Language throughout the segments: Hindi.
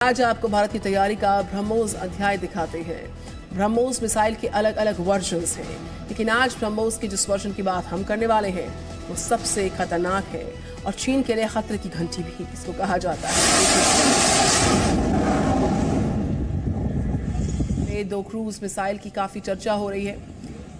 आज आपको भारत की तैयारी का ब्रह्मोस अध्याय दिखाते हैं। ब्रह्मोस मिसाइल के अलग अलग वर्जन्स हैं, लेकिन आज ब्रह्मोस के जिस वर्जन की बात हम करने वाले हैं वो सबसे खतरनाक है और चीन के लिए खतरे की घंटी भी इसको कहा जाता है। दो क्रूज मिसाइल की काफी चर्चा हो रही है।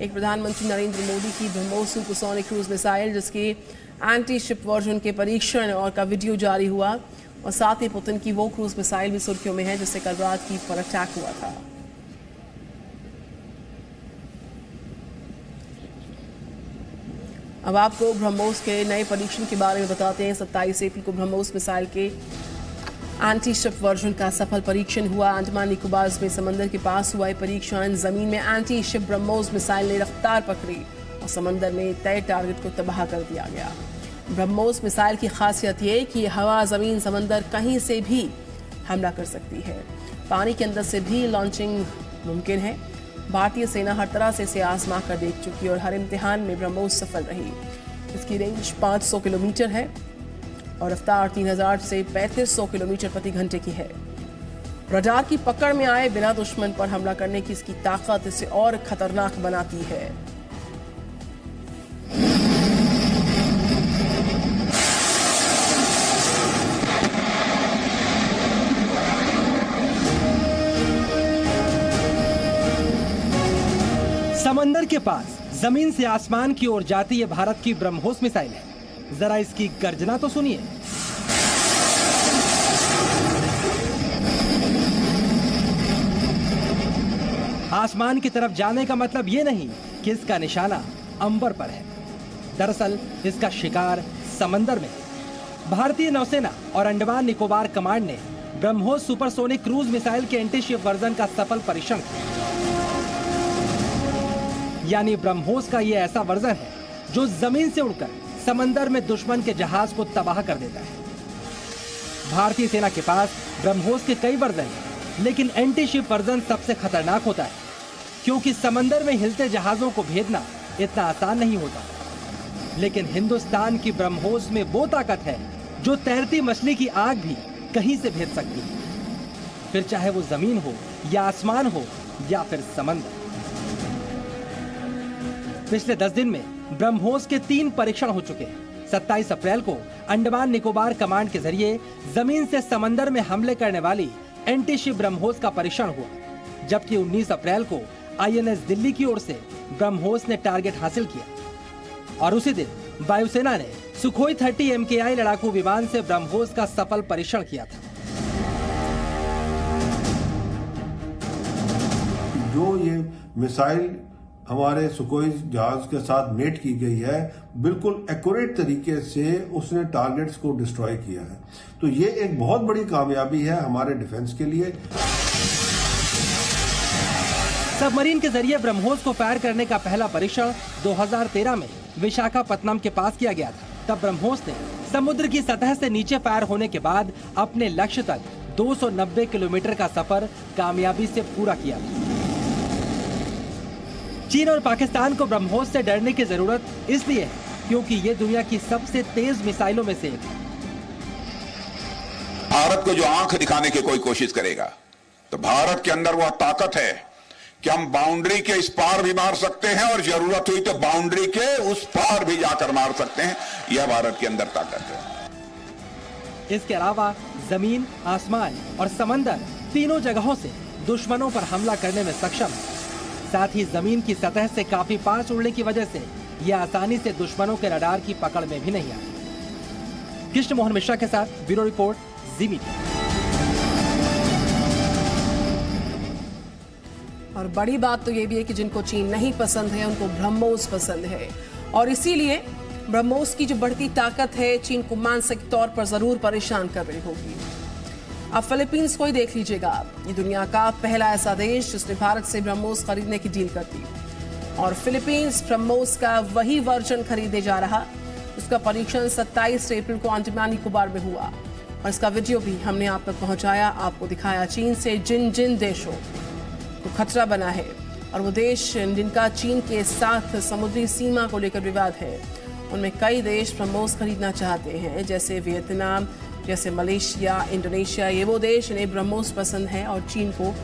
एक प्रधानमंत्री नरेंद्र मोदी की ब्रह्मोस सुपरसोनिक क्रूज मिसाइल जिसकी एंटी शिप वर्जन के परीक्षण और का वीडियो जारी हुआ, और साथ ही पुतिन की वो क्रूज मिसाइल भी सुर्खियों में है जिससे कल रात की पर अटैक हुआ था। अब आपको ब्रह्मोस के नए परीक्षण के बारे में बताते हैं। 27 अप्रैल को ब्रह्मोस मिसाइल के एंटी शिप वर्जन का सफल परीक्षण हुआ। अंडमान निकोबार में समंदर के पास हुआ परीक्षण। जमीन में एंटी शिप ब्रह्मोस मिसाइल ने रफ्तार पकड़ी और समंदर में तय टारगेट को तबाह कर दिया गया। ब्रह्मोस मिसाइल की खासियत यह कि हवा, जमीन, समंदर कहीं से भी हमला कर सकती है। पानी के अंदर से भी लॉन्चिंग मुमकिन है। भारतीय सेना हर तरह से इसे आजमा कर देख चुकी और हर इम्तिहान में ब्रह्मोस सफल रही। इसकी रेंज 500 किलोमीटर है और रफ्तार 3000 से 3500 किलोमीटर प्रति घंटे की है। रडार की पकड़ में आए बिना दुश्मन पर हमला करने की इसकी ताकत इसे और खतरनाक बनाती है। समंदर के पास जमीन से आसमान की ओर जाती ये भारत की ब्रह्मोस मिसाइल है। जरा इसकी गर्जना तो सुनिए। आसमान की तरफ जाने का मतलब ये नहीं कि इसका निशाना अंबर पर है। दरअसल इसका शिकार समंदर में है। भारतीय नौसेना और अंडमान निकोबार कमांड ने ब्रह्मोस सुपरसोनिक क्रूज मिसाइल के एंटी शिप वर्जन का सफल परीक्षण किया। यानी ब्रह्मोस का ये ऐसा वर्जन है जो जमीन से उड़कर समंदर में दुश्मन के जहाज को तबाह कर देता है। भारतीय सेना के पास ब्रह्मोस के कई वर्जन हैं, लेकिन एंटी शिप वर्जन सबसे खतरनाक होता है, क्योंकि समंदर में हिलते जहाजों को भेदना इतना आसान नहीं होता। लेकिन हिंदुस्तान की ब्रह्मोस में वो ताकत है जो तैरती मछली की आग भी कहीं से भेद सकती है, फिर चाहे वो जमीन हो या आसमान हो या फिर समंदर। पिछले 10 दिन में ब्रह्मोस के 3 परीक्षण हो चुके हैं। 27 अप्रैल को अंडमान निकोबार कमांड के जरिए जमीन से समंदर में हमले करने वाली एंटी शिप ब्रह्मोस का परीक्षण हुआ, जबकि 19 अप्रैल को आईएनएस दिल्ली की ओर से ब्रह्मोस ने टारगेट हासिल किया और उसी दिन वायुसेना ने सुखोई 30 MKI लड़ाकू विमान से ब्रह्मोस का सफल परीक्षण किया था। जो ये मिसाइल हमारे सुखोई जहाज के साथ मेट की गई है, बिल्कुल एक्यूरेट तरीके से उसने टारगेट्स को डिस्ट्रॉय किया है। तो ये एक बहुत बड़ी कामयाबी है हमारे डिफेंस के लिए। सबमरीन के जरिए ब्रह्मोस को फायर करने का पहला परीक्षण 2013 में विशाखापत्तनम के पास किया गया था। तब ब्रह्मोस ने समुद्र की सतह से नीचे फायर होने के बाद अपने लक्ष्य तक 290 किलोमीटर का सफर कामयाबी से पूरा किया। चीन और पाकिस्तान को ब्रह्मोस से डरने की जरूरत इसलिए है क्योंकि ये दुनिया की सबसे तेज मिसाइलों में से एक है। भारत को जो आंख दिखाने की कोई कोशिश करेगा तो भारत के अंदर वह ताकत है कि हम बाउंड्री के इस पार भी मार सकते हैं और जरूरत हुई तो बाउंड्री के उस पार भी जाकर मार सकते हैं। यह भारत के अंदर ताकत है। इसके अलावा जमीन, आसमान और समंदर तीनों जगहों से दुश्मनों पर हमला करने में सक्षम है। साथ ही जमीन की सतह से काफी पास उड़ने की वजह से यह आसानी से दुश्मनों के रडार की पकड़ में भी नहीं आती। कृष्ण मोहन मिश्रा के साथ ब्यूरो रिपोर्ट, जी मीडिया। और बड़ी बात तो ये भी है कि जिनको चीन नहीं पसंद है उनको ब्रह्मोस पसंद है, और इसीलिए ब्रह्मोस की जो बढ़ती ताकत है चीन को मानसिक तौर पर जरूर परेशान कर रही होगी। अब फिलीपींस को ही देख लीजिएगा। ये दुनिया का पहला ऐसा देश जिसने भारत से ब्रह्मोस खरीदने की डील कर दी, और फिलीपींस ब्रह्मोस का वही वर्जन खरीदे जा रहा। उसका परीक्षण 27 अप्रैल को अंडमान निकोबार में हुआ और इसका वीडियो भी हमने आप तक पहुंचाया, आपको दिखाया। चीन से जिन देशों को खतरा बना है और वो देश जिनका चीन के साथ समुद्री सीमा को लेकर विवाद है, उनमें कई देश ब्रह्मोस खरीदना चाहते हैं, जैसे वियतनाम, जैसे मलेशिया, इंडोनेशिया। ये वो देश इन्हें ब्रह्मोस पसंद है और चीन को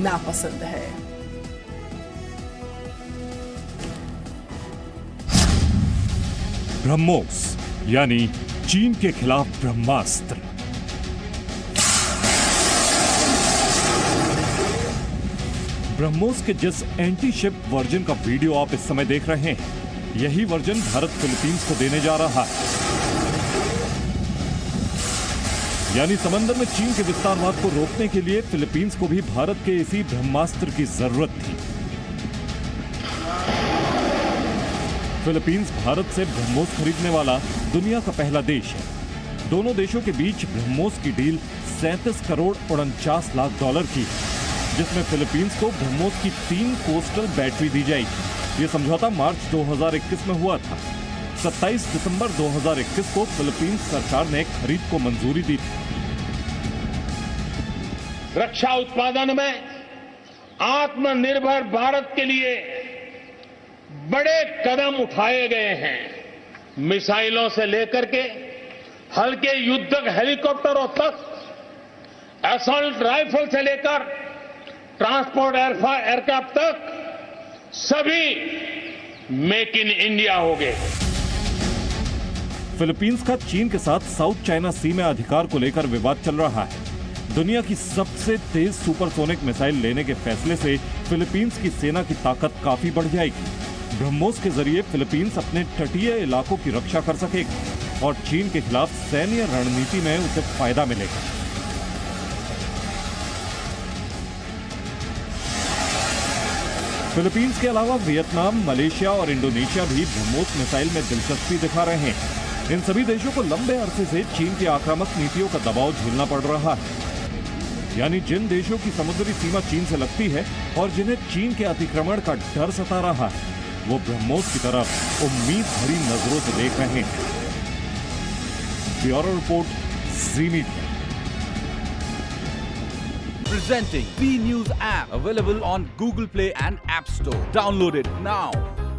नापसंद है। ब्रह्मोस यानी चीन के खिलाफ ब्रह्मास्त्र। ब्रह्मोस के जिस एंटी शिप वर्जन का वीडियो आप इस समय देख रहे हैं, यही वर्जन भारत फिलीपींस को देने जा रहा है। यानी समंदर में चीन के विस्तारवाद को रोकने के लिए फिलीपींस को भी भारत के इसी ब्रह्मास्त्र की जरूरत थी। फिलीपींस भारत से ब्रह्मोस खरीदने वाला दुनिया का पहला देश है। दोनों देशों के बीच ब्रह्मोस की डील 37 करोड़ 49 लाख डॉलर की, जिसमें फिलीपींस को ब्रह्मोस की 3 कोस्टल बैटरी दी जाएगी। यह समझौता मार्च 2021 में हुआ था। 27 दिसंबर 2021 को फिलीपींस सरकार ने खरीद को मंजूरी दी थी। रक्षा उत्पादन में आत्मनिर्भर भारत के लिए बड़े कदम उठाए गए हैं। मिसाइलों से लेकर के हल्के युद्धक हेलीकॉप्टरों तक, असॉल्ट राइफल से लेकर ट्रांसपोर्ट एयरक्राफ्ट तक, सभी मेक इन इंडिया हो गए। फिलीपींस का चीन के साथ साउथ चाइना सी में अधिकार को लेकर विवाद चल रहा है। दुनिया की सबसे तेज सुपरसोनिक मिसाइल लेने के फैसले से फिलीपींस की सेना की ताकत काफी बढ़ जाएगी। ब्रह्मोस के जरिए फिलीपींस अपने तटीय इलाकों की रक्षा कर सकेगा और चीन के खिलाफ सैन्य रणनीति में उसे फायदा मिलेगा। फिलीपींस के अलावा वियतनाम, मलेशिया और इंडोनेशिया भी ब्रह्मोस मिसाइल में दिलचस्पी दिखा रहे हैं। इन सभी देशों को लंबे अरसे से चीन की आक्रामक नीतियों का दबाव झेलना पड़ रहा है। यानी जिन देशों की समुद्री सीमा चीन से लगती है और जिन्हें चीन के अतिक्रमण का डर सता रहा है, वो ब्रह्मोस की तरफ उम्मीद भरी नजरों से देख रहे हैं। Bureau report, ji media. Presenting B News app, available on Google Play and App Store. Download it now.